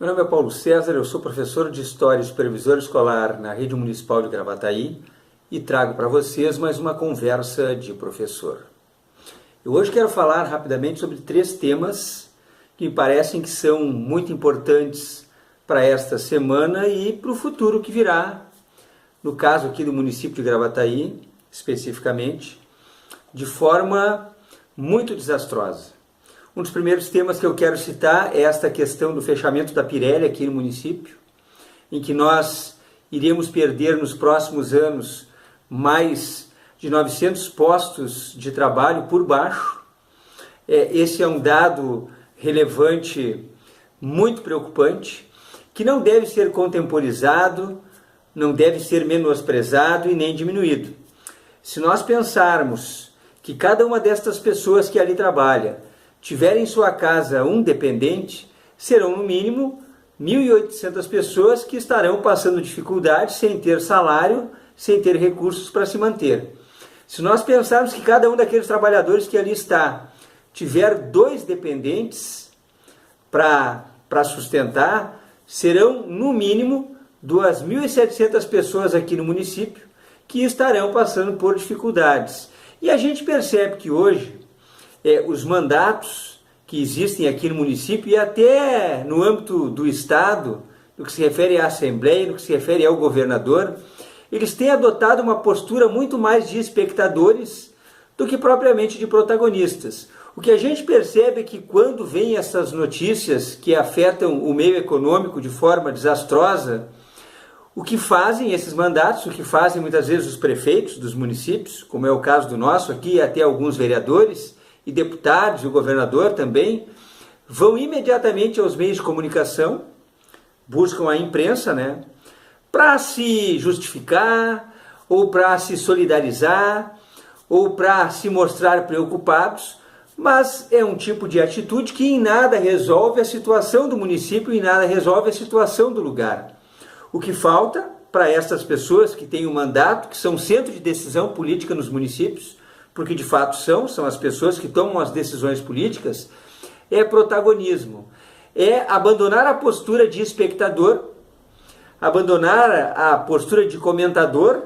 Meu nome é Paulo César, eu sou professor de História e Supervisor Escolar na Rede Municipal de Gravataí e trago para vocês mais uma conversa de professor. Eu hoje quero falar rapidamente sobre 3 temas que me parecem que são muito importantes para esta semana e para o futuro que virá, no caso aqui do município de Gravataí, especificamente, de forma muito desastrosa. Um dos primeiros temas que eu quero citar é esta questão do fechamento da Pirelli aqui no município, em que nós iríamos perder nos próximos anos mais de 900 postos de trabalho por baixo. Esse é um dado relevante, muito preocupante, que não deve ser contemporizado, não deve ser menosprezado e nem diminuído. Se nós pensarmos que cada uma destas pessoas que ali trabalha tiver em sua casa um dependente, serão no mínimo 1.800 pessoas que estarão passando dificuldades sem ter salário, sem ter recursos para se manter. Se nós pensarmos que cada um daqueles trabalhadores que ali está tiver 2 dependentes para sustentar, serão no mínimo 2.700 pessoas aqui no município que estarão passando por dificuldades. E a gente percebe que hoje os mandatos que existem aqui no município e até no âmbito do Estado, no que se refere à Assembleia, no que se refere ao governador, eles têm adotado uma postura muito mais de espectadores do que propriamente de protagonistas. O que a gente percebe é que quando vem essas notícias que afetam o meio econômico de forma desastrosa, o que fazem esses mandatos, o que fazem muitas vezes os prefeitos dos municípios, como é o caso do nosso aqui, até alguns vereadores e deputados, e o governador também, vão imediatamente aos meios de comunicação, buscam a imprensa, para se justificar, ou para se solidarizar, ou para se mostrar preocupados, mas é um tipo de atitude que em nada resolve a situação do município, em nada resolve a situação do lugar. O que falta para essas pessoas que têm um mandato, que são centro de decisão política nos municípios, porque de fato são as pessoas que tomam as decisões políticas, é protagonismo. É abandonar a postura de espectador, abandonar a postura de comentador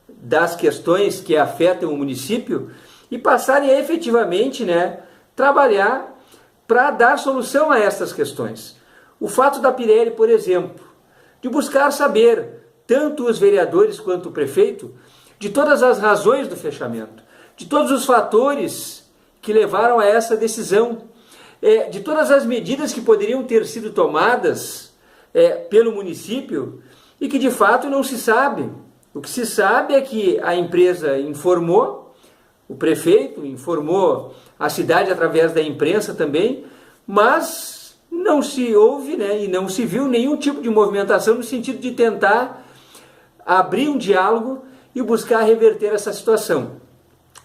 das questões que afetam o município e passarem a efetivamente trabalhar para dar solução a essas questões. O fato da Pirelli, por exemplo, de buscar saber, tanto os vereadores quanto o prefeito, de todas as razões do fechamento, de todos os fatores que levaram a essa decisão, de todas as medidas que poderiam ter sido tomadas pelo município e que de fato não se sabe. O que se sabe é que a empresa informou, o prefeito informou a cidade através da imprensa também, mas não se houve e não se viu nenhum tipo de movimentação no sentido de tentar abrir um diálogo e buscar reverter essa situação.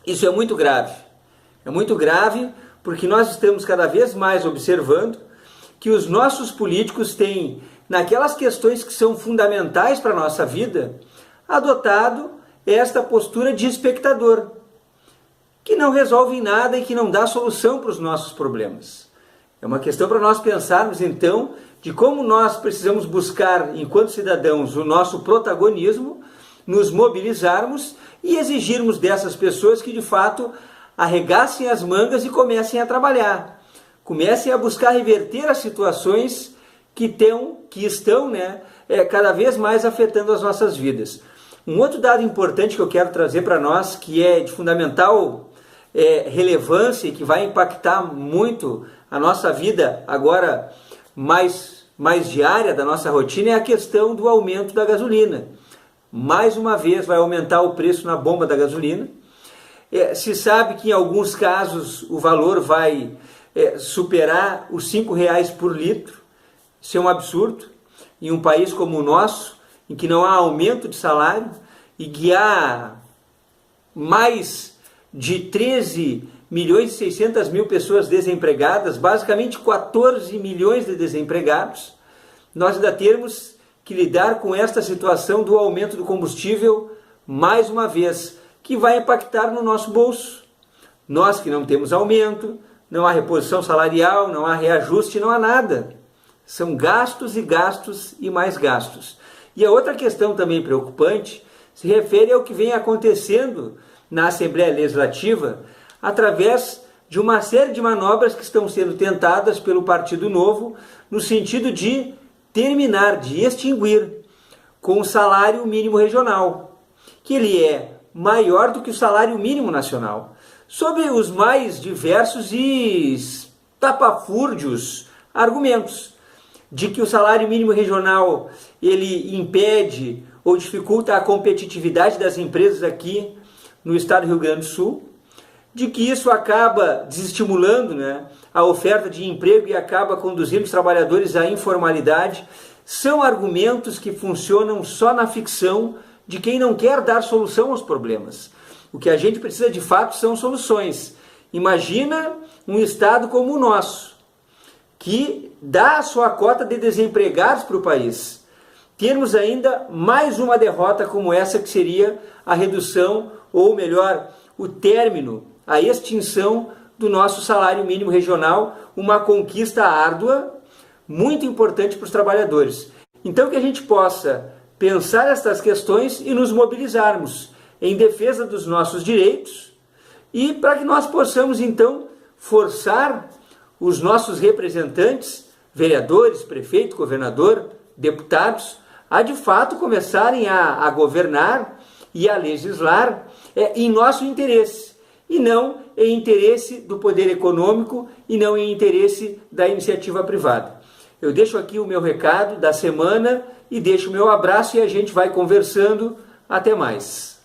Isso é muito grave porque nós estamos cada vez mais observando que os nossos políticos têm, naquelas questões que são fundamentais para a nossa vida, adotado esta postura de espectador, que não resolve nada e que não dá solução para os nossos problemas. É uma questão para nós pensarmos então de como nós precisamos buscar, enquanto cidadãos, o nosso protagonismo, nos mobilizarmos e exigirmos dessas pessoas que de fato arregassem as mangas e comecem a trabalhar, comecem a buscar reverter as situações que estão cada vez mais afetando as nossas vidas. Um outro dado importante que eu quero trazer para nós, que é de fundamental relevância e que vai impactar muito a nossa vida agora mais diária da nossa rotina, é a questão do aumento da gasolina. Mais uma vez vai aumentar o preço na bomba da gasolina. Se sabe que em alguns casos o valor vai superar os R$5 por litro. Isso é um absurdo. Em um país como o nosso, em que não há aumento de salário e que há mais de 13.600.000 pessoas desempregadas, basicamente 14 milhões de desempregados, nós ainda temos que lidar com esta situação do aumento do combustível, mais uma vez, que vai impactar no nosso bolso. Nós que não temos aumento, não há reposição salarial, não há reajuste, não há nada. São gastos e gastos e mais gastos. E a outra questão também preocupante se refere ao que vem acontecendo na Assembleia Legislativa através de uma série de manobras que estão sendo tentadas pelo Partido Novo no sentido de terminar, de extinguir com o salário mínimo regional, que ele é maior do que o salário mínimo nacional, sob os mais diversos e tapafúrdios argumentos de que o salário mínimo regional ele impede ou dificulta a competitividade das empresas aqui no estado do Rio Grande do Sul, de que isso acaba desestimulando, a oferta de emprego e acaba conduzindo os trabalhadores à informalidade. São argumentos que funcionam só na ficção de quem não quer dar solução aos problemas. O que a gente precisa de fato são soluções. Imagina um estado como o nosso, que dá a sua cota de desempregados para o país. Termos ainda mais uma derrota como essa, que seria a redução, ou melhor, o término, a extinção do nosso salário mínimo regional, uma conquista árdua, muito importante para os trabalhadores. Então que a gente possa pensar estas questões e nos mobilizarmos em defesa dos nossos direitos e para que nós possamos então forçar os nossos representantes, vereadores, prefeito, governador, deputados, a de fato começarem a governar e a legislar em nosso interesse, e não em interesse do poder econômico e não em interesse da iniciativa privada. Eu deixo aqui o meu recado da semana e deixo o meu abraço e a gente vai conversando. Até mais.